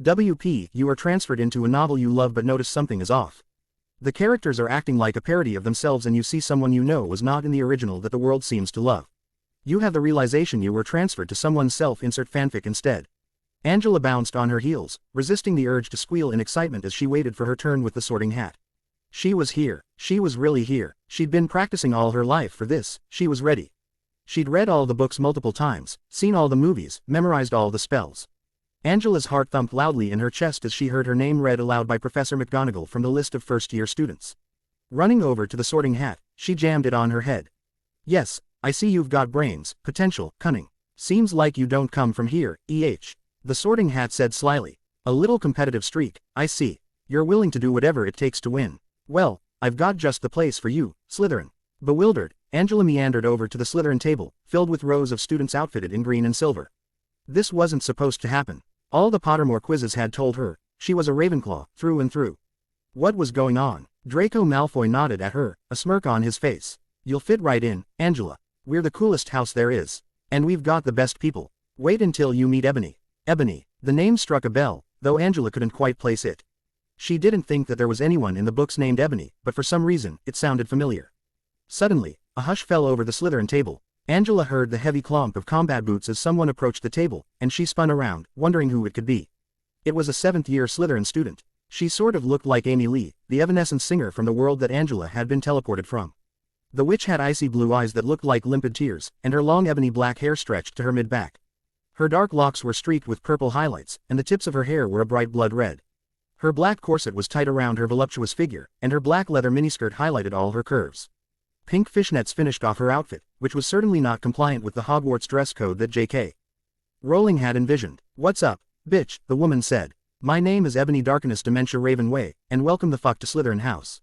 WP, you are transferred into a novel you love but notice something is off. The characters are acting like a parody of themselves and you see someone you know was not in the original that the world seems to love. You have the realization you were transferred to someone's self-insert fanfic instead. Angela bounced on her heels, resisting the urge to squeal in excitement as she waited for her turn with the Sorting Hat. She was here. She was really here. She'd been practicing all her life for this. She was ready. She'd read all the books multiple times, seen all the movies, memorized all the spells. Angela's heart thumped loudly in her chest as she heard her name read aloud by Professor McGonagall from the list of first-year students. Running over to the Sorting Hat, she jammed it on her head. Yes, I see you've got brains, potential, cunning. Seems like you don't come from here, The Sorting Hat said slyly. A little competitive streak, I see. You're willing to do whatever it takes to win. Well, I've got just the place for you, Slytherin. Bewildered, Angela meandered over to the Slytherin table, filled with rows of students outfitted in green and silver. This wasn't supposed to happen. All the Pottermore quizzes had told her, she was a Ravenclaw, through and through. What was going on? Draco Malfoy nodded at her, a smirk on his face. You'll fit right in, Angela. We're the coolest house there is. And we've got the best people. Wait until you meet Ebony. Ebony. The name struck a bell, though Angela couldn't quite place it. She didn't think that there was anyone in the books named Ebony, but for some reason, it sounded familiar. Suddenly, a hush fell over the Slytherin table. Angela heard the heavy clomp of combat boots as someone approached the table, and she spun around, wondering who it could be. It was a 7th-year Slytherin student. She sort of looked like Amy Lee, the Evanescence singer from the world that Angela had been teleported from. The witch had icy blue eyes that looked like limpid tears, and her long ebony black hair stretched to her mid-back. Her dark locks were streaked with purple highlights, and the tips of her hair were a bright blood red. Her black corset was tight around her voluptuous figure, and her black leather miniskirt highlighted all her curves. Pink fishnets finished off her outfit, which was certainly not compliant with the Hogwarts dress code that J.K. Rowling had envisioned. What's up, bitch, the woman said. My name is Ebony Darkness Dementia Raven Way, and welcome the fuck to Slytherin House.